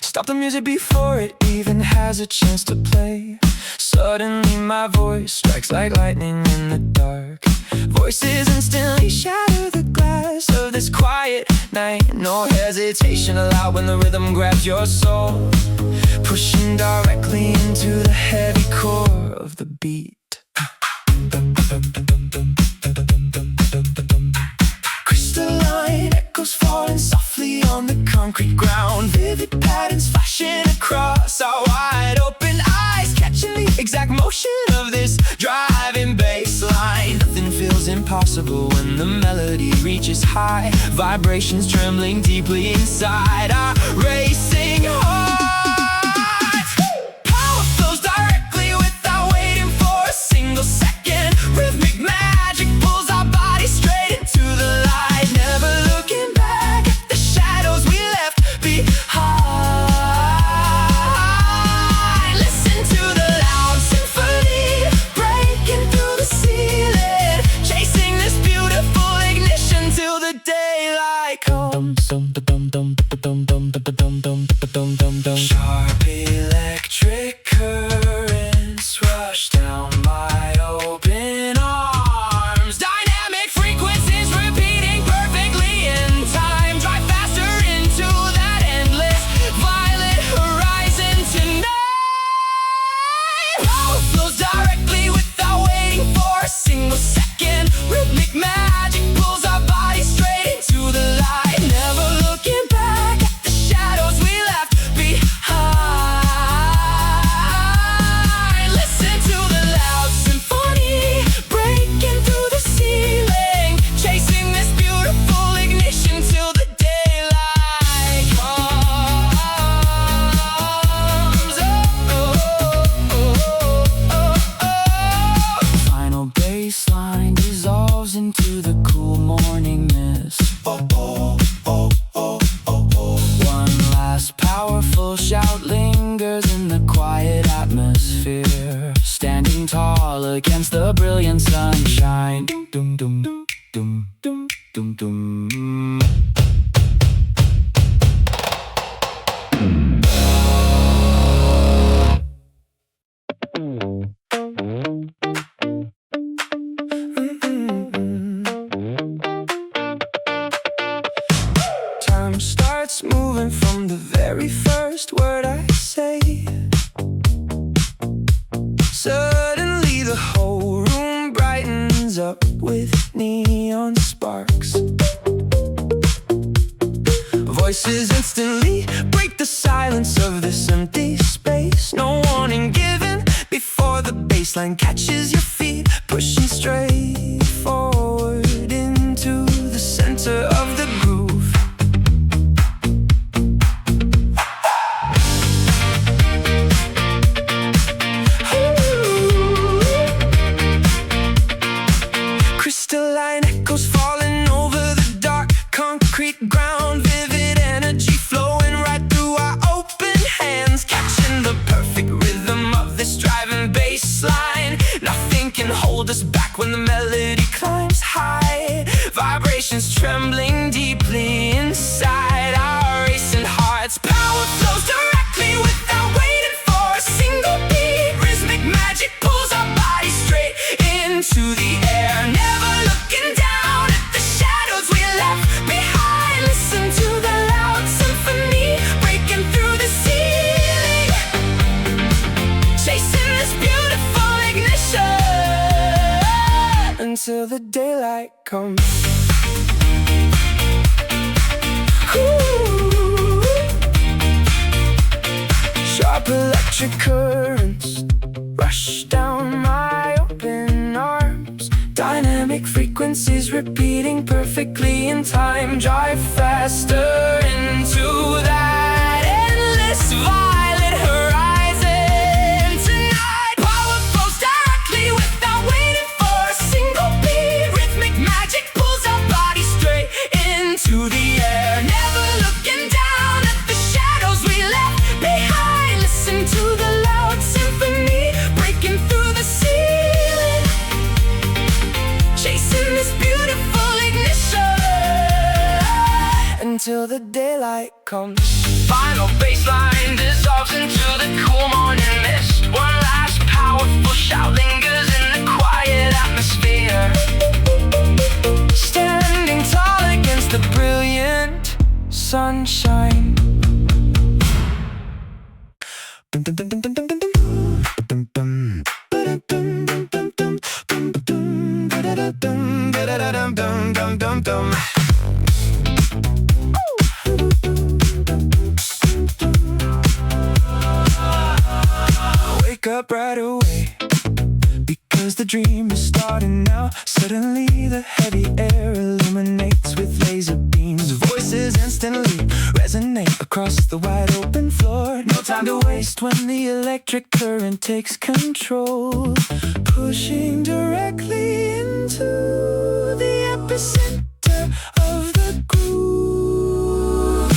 Stop the music before it even has a chance to play. Suddenly my voice strikes like lightning in the dark. Voices instantly shatter the glass of this quiet night. No hesitation allowed when the rhythm grabs your soul, pushing directly into the heavy core of the beat. Crystalline echoes falling softly on the concrete ground. Vivid patterns flashing across our wide open eyes, catching the exact motion of this driving bass line. Nothing feels impossible when the melody reaches high. Vibrations trembling deeply inside our racing hearts. Power flows directly without waiting for a single second. Rhythmic magic pulls our bodies straight into the light. Never looking back at the shadows we left behind. Listen to the loud symphony breaking through the ceiling, chasing this beautiful ignition till the daylight comes. Sharp electric currents rush down my open arms. Dynamic frequencies repeating perfectly in time. Drive faster into that endless violet horizon tonight. Power flows directly without waiting for a single second. Rhythmic magic pulls our bodies straight into the light. Never looking back at the shadows we left behind. Listen to the loud symphony breaking through the ceiling, chasing this beautiful ignition till the daylight comes. Final bass line dissolves into the cool morning mist. One last powerful shout lingers in the quiet atmosphere, standing tall against the brilliant sunshine. Dum dum dum dum dum dum dum. Time starts moving from the very first word I say. Suddenly the whole room brightens up with neon sparks. Voices instantly break the silence of this empty space. No warning given before the bassline catches your feet, pushing straight forward into the center of the groove. Crystalline echoes falling over the dark concrete ground. Vivid energy flowing right through our open hands, catching the perfect rhythm of this driving bass line. Nothing can hold us back when the melody climbs high. Vibrations trembling deeply inside our racing hearts. Power flows directly without waiting for a single beat. Rhythmic magic pulls our bodies straight into the air. Never looking down at the shadows we left behind. Listen to the loud symphony breaking through the ceiling, chasing this beautiful ignition until the daylight comes. Ooh. Sharp electric currents rush down my open arms. Dynamic frequencies repeating perfectly in time. Drive faster into that endless violet horizon tonight. Power flows directly without waiting for a single beat. Rhythmic magic pulls our bodies straight into the air. Never looking down at the shadows we left behind. Listen to the loud symphony breaking through the ceiling, chasing until the daylight comes. Final baseline dissolves into the cool morning mist. One last powerful shout lingers in the quiet atmosphere. Standing tall against the brilliant sunshine. Wake up right away, because the dream is starting now. Suddenly the heavy air illuminates with laser beams. Voices instantly resonate across the wide open floor. No time to waste when the electric current takes control, pushing directly into the epicenter of the groove.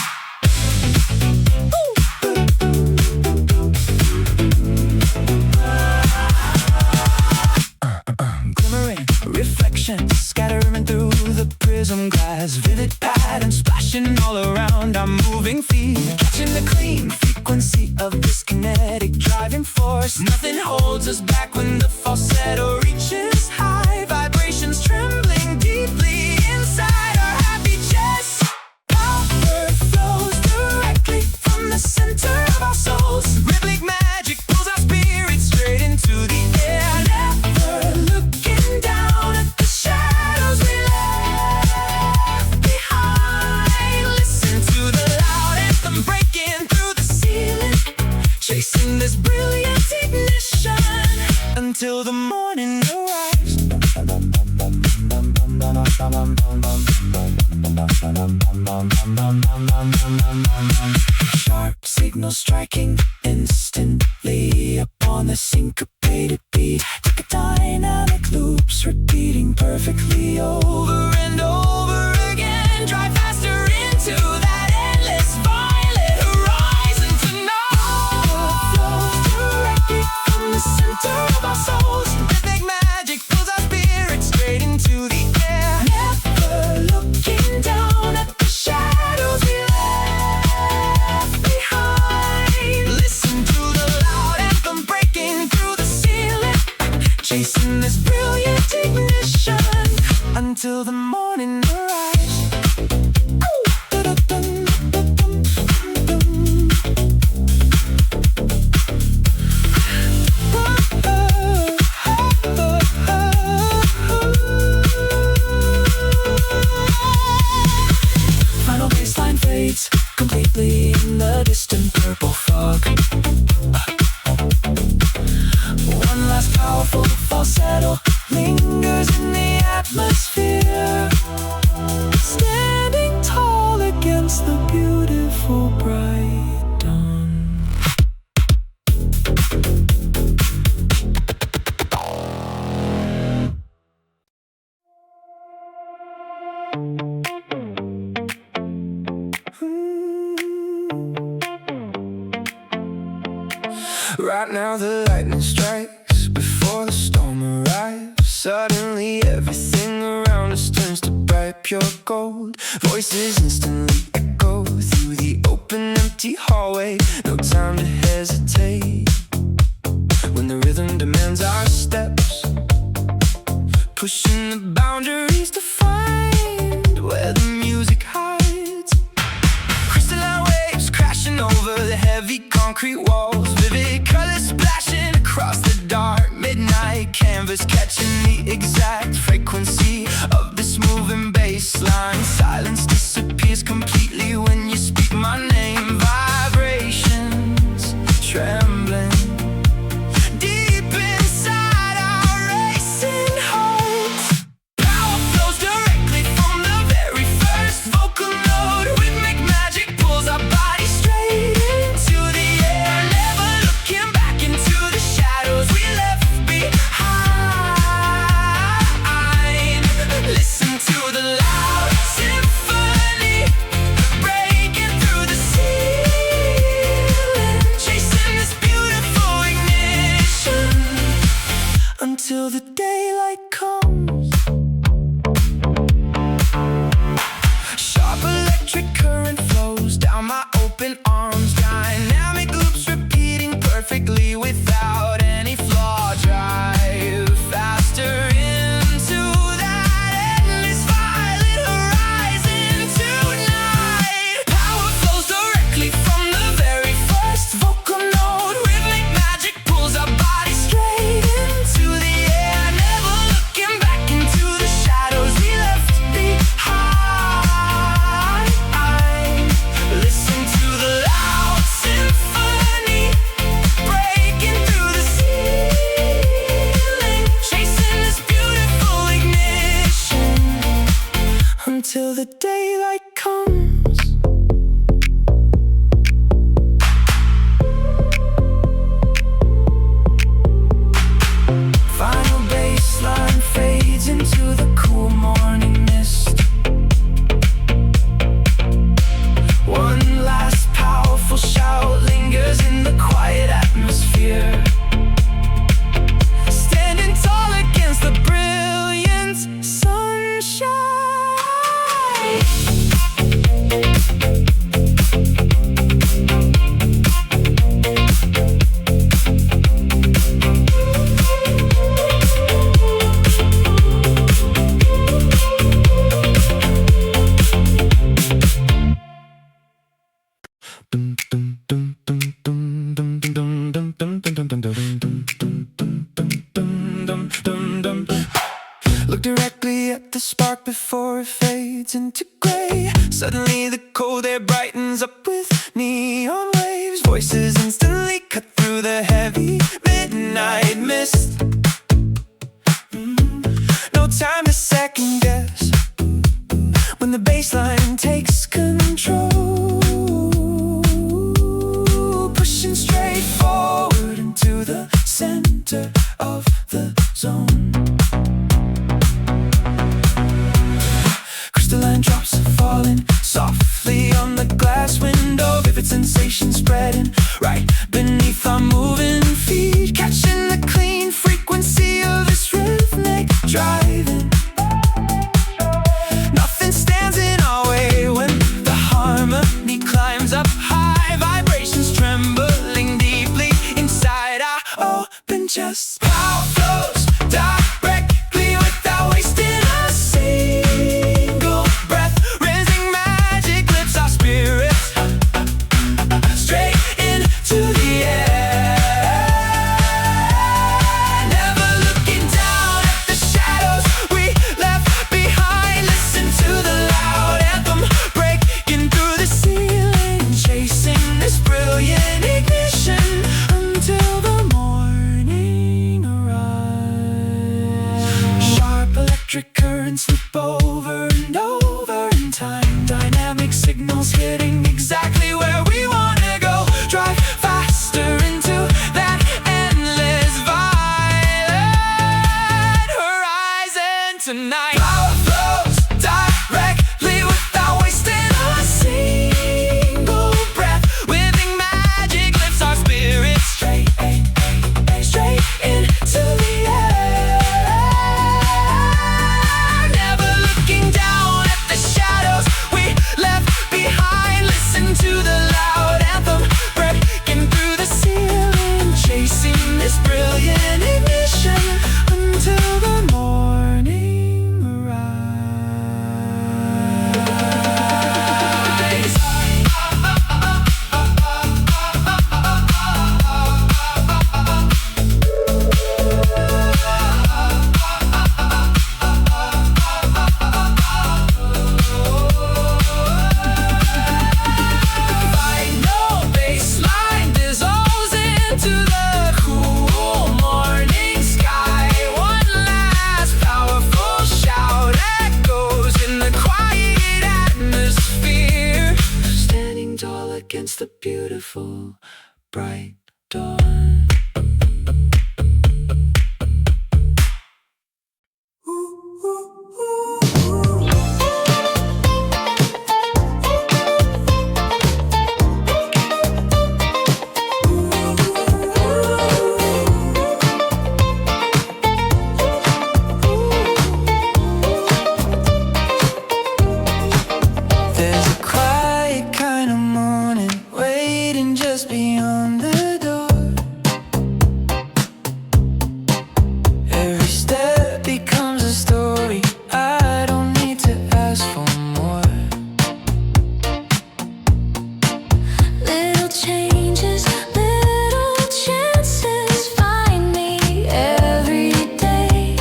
Glimmering reflections scattering through the prism glass. Vivid patterns splashing all around our moving feet, catching the clean frequency of this kinetic driving force. Nothing holds us back when the falsetto reaches high. Vibrations trembling deeply inside our happy chest. Power flows directly from the center of our souls. Rhythmic magic pulls our spirits straight into the air. Never looking down at the shadows we left behind. Listen to the loud anthem breaking through the ceiling, chasing this brilliant ignition until the morning arrives. Sharp signals striking instantly upon the syncopated beat. Dynamic loops repeating perfectly over and over again. Drive faster into that endless violet horizon tonight. Flows directly from the center of our souls. Rhythmic magic pulls our spirits straight into the air. Never looking down at the shadows we left behind. Listen to the loud anthem breaking through the ceiling, chasing this brilliant ignition until the morning arrives. Final baseline fades completely in the distant purple fog. One last powerful falsetto lingers in the atmosphere, standing tall against the beautiful bright dawn. Right now the lightning strikes before the storm arrives. Suddenly everything around us turns to bright pure gold. Voices instantly echo through the open empty hallway. No time to hesitate when the rhythm demands our steps, pushing the boundaries to find where the music hides. Crystalline waves crashing over the heavy concrete walls. Vivid colors splashing across the dark midnight canvas, catching the exact frequency of this moving bass line. Silence disappears completely when you speak my name. Vibrations trembling deep inside our racing hearts. Power flows directly from the very first vocal note. Rhythmic magic pulls our bodies straight into the air. Never looking back into the shadows we left behind. until the daylight comes. Final bassline fades into the cool morning mist. One last powerful shout lingers in the quiet atmosphere. Standing tall against the brilliant sunshine. Look directly at the spark before it fades into gray. Suddenly the cold air brightens up with neon waves. Voices instantly cut through the heavy midnight mist. No time to second guess when the bassline takes control. Pushing straight forward into the center of the zone. Crystalline drops are falling softly on the glass window. Vivid sensation spreading right beneath our moving feet. Catching the clean frequency of this rhythmic driving. Nothing stands in our way when the harmony climbs up high. Vibrations trembling deeply inside our open chest. Power flows directly without wasting a single breath. Raising magic lifts our spirits straight into the air. Never looking down at the shadows we left behind. Listen to the loud anthem breaking through the ceiling. Chasing this brilliant ignition until the morning arrives. Sharp electric currents slip over and over in time. Dynamic signals hitting exactly where we wanna go. Drive faster into that endless violet horizon tonight. Power flows directly without wasting a single breath. Living magic lifts our spirits straight into the air. Never looking down at the shadows we left behind. Listen to the loud anthem breaking through the ceiling. Chasing this brilliant ignition until the morning arrives. Final bassline dissolves into the cool morning sky. One last powerful shout echoes in the quiet atmosphere. Standing tall against the beautiful bright dawn. There's a quiet kind of morning waiting just beyond the door. Every step becomes a story. I don't need to ask for more. Little changes, little chances find me every day.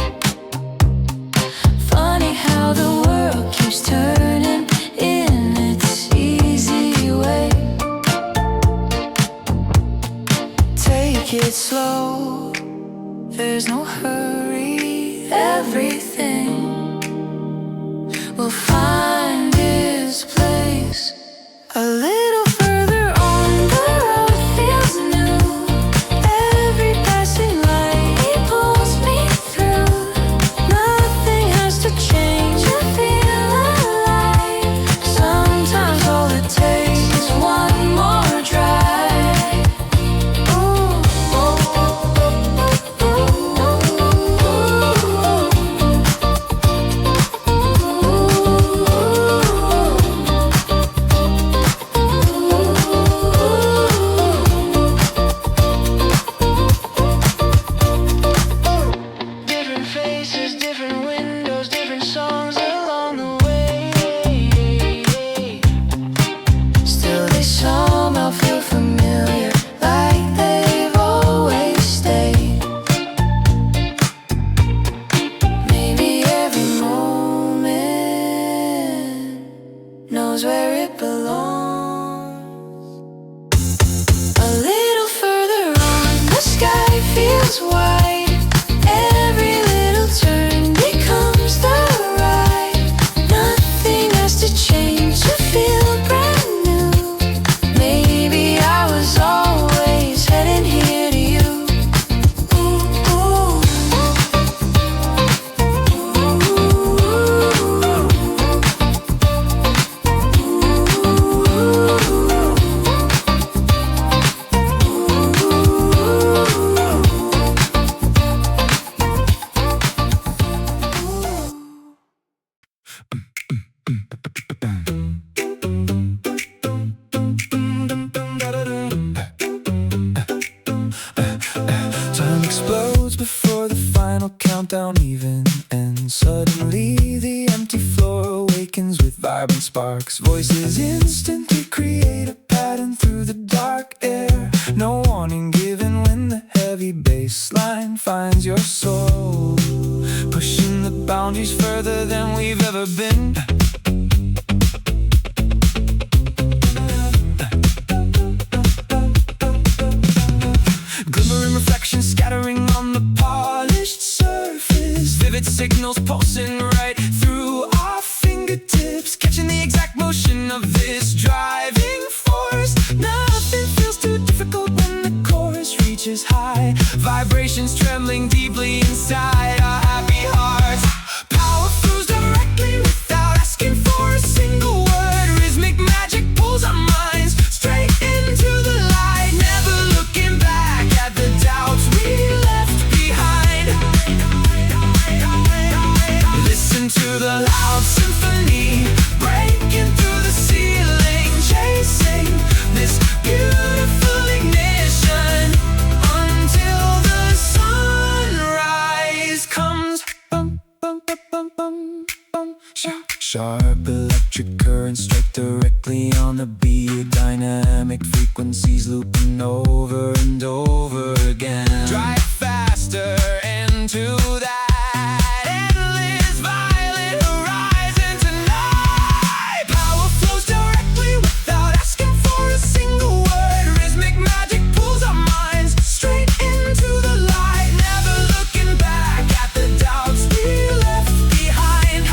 Funny how the world keeps turning in its easy way. Take it slow, there's no hurry. Everything will find Time explodes before the final countdown even ends. Suddenly the empty floor awakens with vibrant sparks. Voices instantly create a pattern through the dark air. No warning given when the heavy bass line finds your soul, pushing the boundaries further than we've ever been. Glimmering reflections scattering on the polished surface. Vivid signals pulsing right through our fingertips, catching the exact motion of this driving force. Nothing feels too difficult when the chorus reaches high. Vibrations trembling deeply inside our happy hearts. Power flows directly without asking for a single word. Rhythmic magic pulls our minds straight into the light, never looking back at the doubts we left behind. Listen to the loud symphony breaking through the ceiling, chasing this beautiful ignition until the sunrise comes. Bum, bum, bum, bum, bum, bum. Sharp electric currents strike directly on the beat. Dynamic frequencies looping over and over again. Drive faster into that endless violet horizon tonight. Power flows directly without asking for a single word. Rhythmic magic pulls our minds straight into the light, never looking back at the doubts we left behind.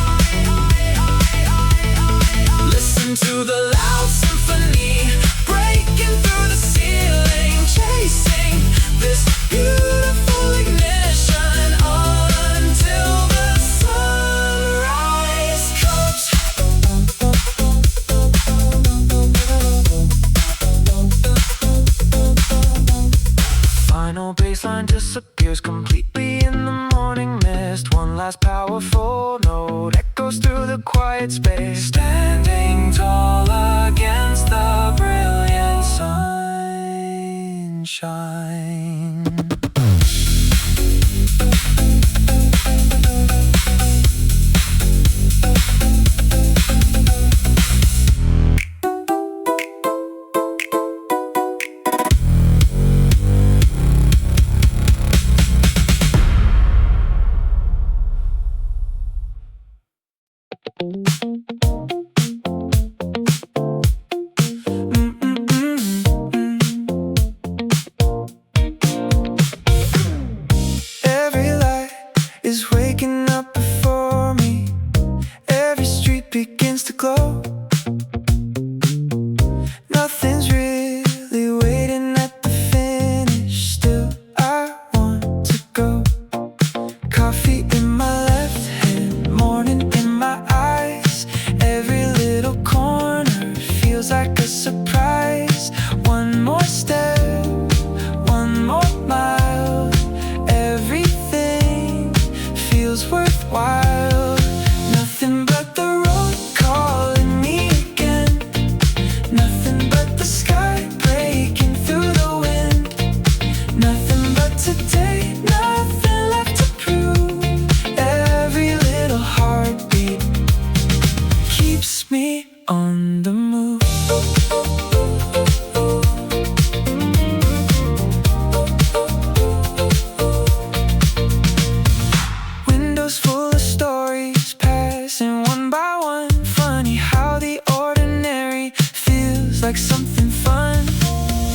Listen to the loud symphony breaking through the ceiling, chasing this beautiful ignition until the sunrise comes. Final baseline disappears completely in the morning mist. One last powerful note echoes through the quiet space, standing tall against the brilliant sunshine. Every light is waking up before me. Every street begins to glow. Nothing's really waiting at the finish. Still, I want to go. Coffee in my left hand, morning in my eyes. Every little corner feels like a surprise. One more step, one more mile. Everything feels worthwhile. Nothing but the road calling me again. Nothing but the sky breaking through the wind. Nothing but today, nothing left to prove. Every little heartbeat keeps me on the move. Windows full of stories passing one by one. Funny how the ordinary feels like something fun.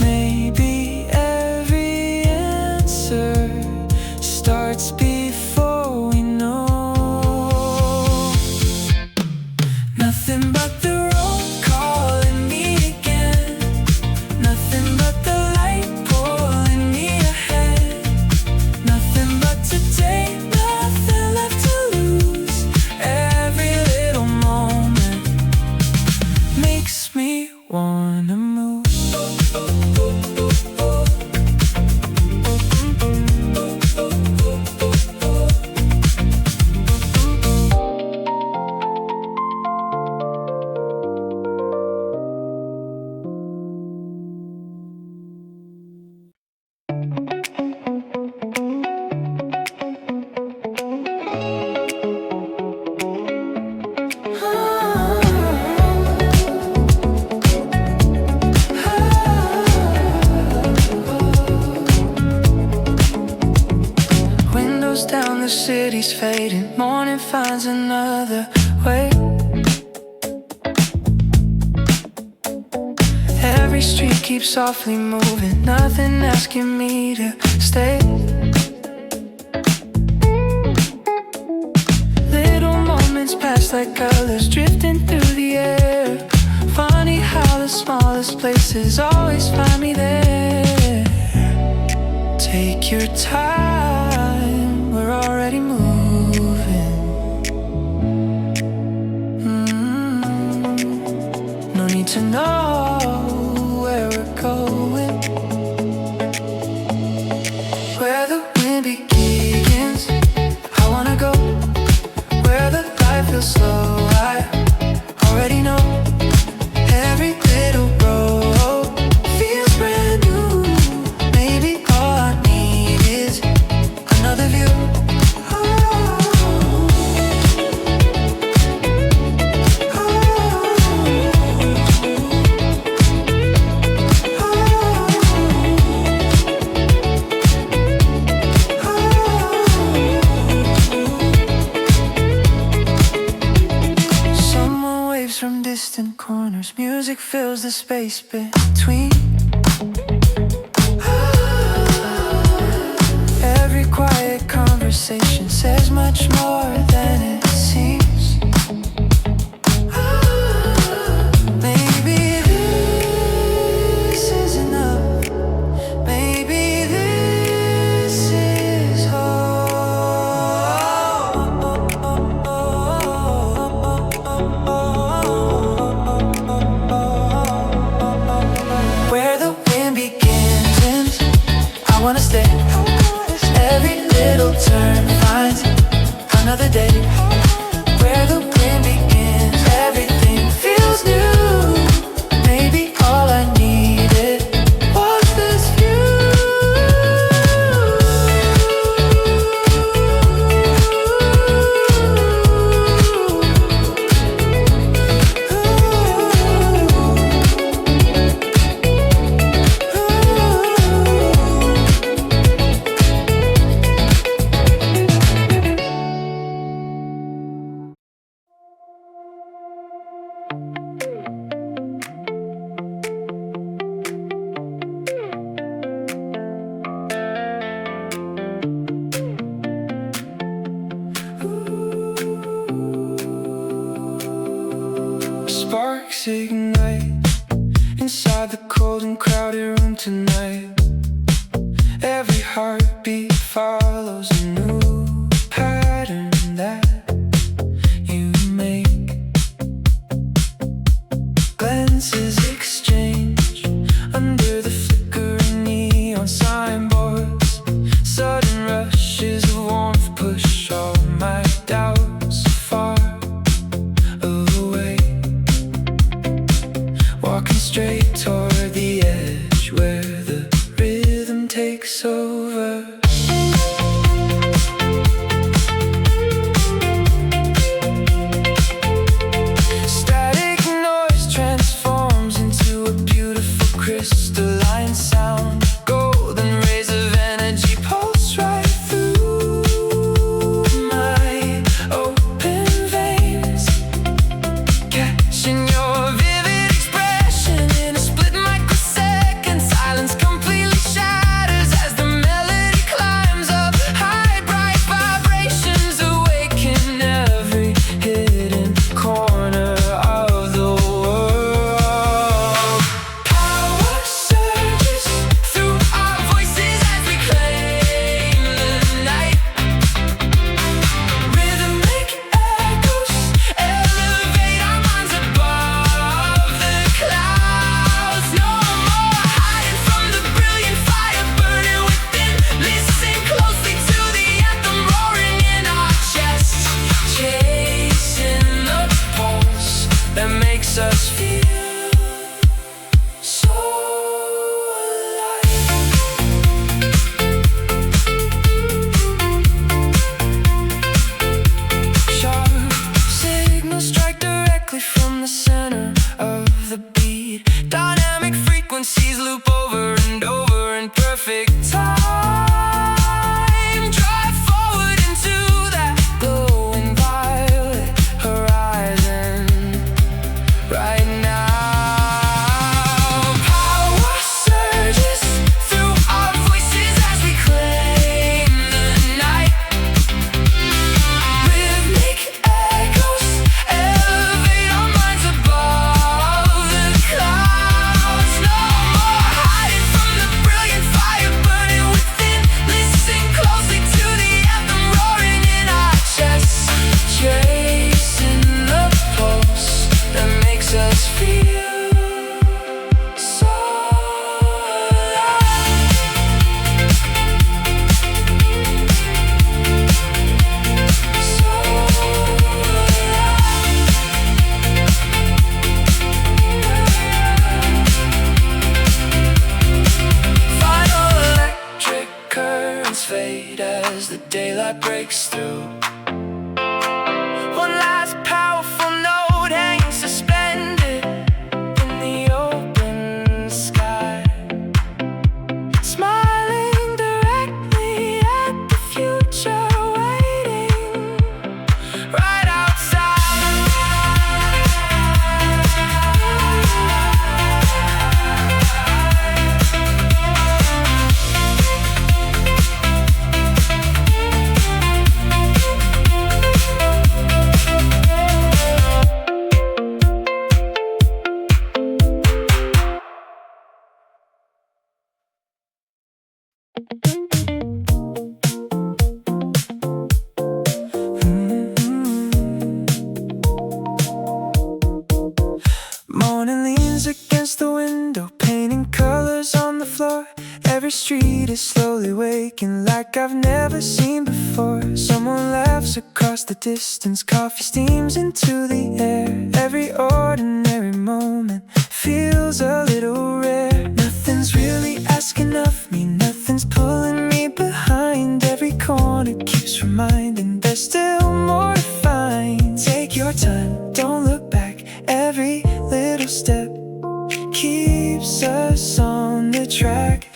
Maybe every answer starts before we know. Nothing but the road calling me again. Nothing but the light pulling me ahead. Nothing but today, nothing left to lose. Every little moment makes me wanna move. finds another way. Every street keeps softly moving, nothing asking me to stay. Little moments pass like colors drifting through the air. Funny how the smallest places always find me there. Take your time, we're already moving. No need to know where we're going. Where the wind begins, I wanna go. Where the light feels slow, I already know. Every little road feels brand new. Maybe all I need is another view. Someone waves from distant corners. Music fills the space between. Every quiet conversation says much more than it seems. Maybe this is enough. Maybe this is where the wind begins, ends, I wanna stay. Every little turn finds another day. Where the wind begins, everything feels new. Maybe all I needed was this view. Sparks ignite inside the cold and crowded room tonight. Every heartbeat follows a new pattern that you make. Glances exchange under the flickering neon signboards. Sudden rushes of warmth push all my doubts far away. Walking straight toward the edge where the rhythm takes over. breaks through. One last powerful note hangs suspended in the open sky, smiling directly at the future waiting right outside. Morning leans against the window, painting colors on the floor. Every street is slowly waking like I've never seen before. Someone laughs across the distance, coffee steams into the air. Every ordinary moment feels a little rare. Nothing's really asking of me, nothing's pulling me behind. Every corner keeps reminding there's still more to find. Take your time, don't look back. Every little step keeps us on the track.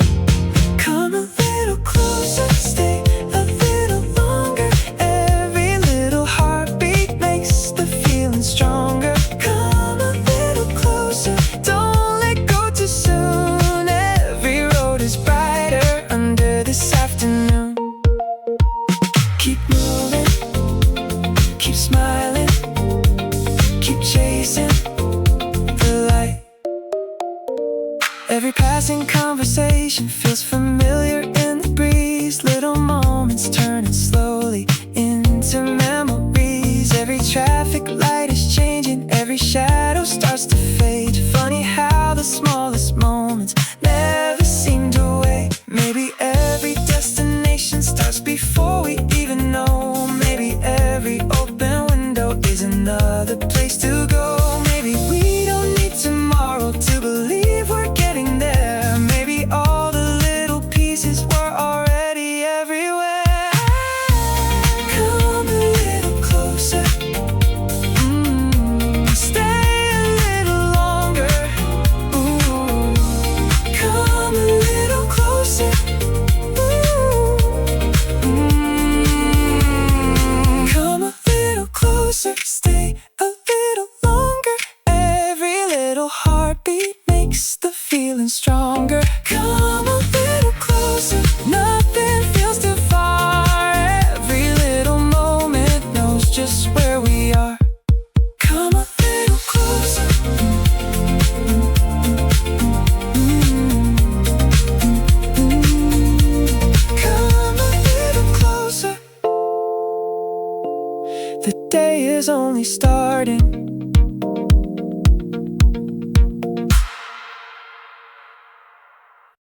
Come a little closer, stay a little longer. Every little heartbeat makes the feeling stronger. Come a little closer, don't let go too soon. Every road is brighter under this afternoon. Keep moving, keep smiling, keep chasing the light. Every passing conversation feels familiar in the breeze. Little moments turning slowly into memories. Every traffic light is changing, every shadow starts to fade. Funny how the smallest moments never seem to wait. Maybe every destination starts before we even know. Maybe every open window is another place to go. Maybe we don't need tomorrow to believe we're getting there. Maybe all the little pieces were already everywhere. Come a little closer, stay a little longer. Ooh. Come a little closer. Come a little closer, stay a little longer. Every little heartbeat makes the feeling stronger. Come a little closer, nothing feels too far. Every little moment knows just where we are. Come a little closer. Come a little closer. The day is only starting.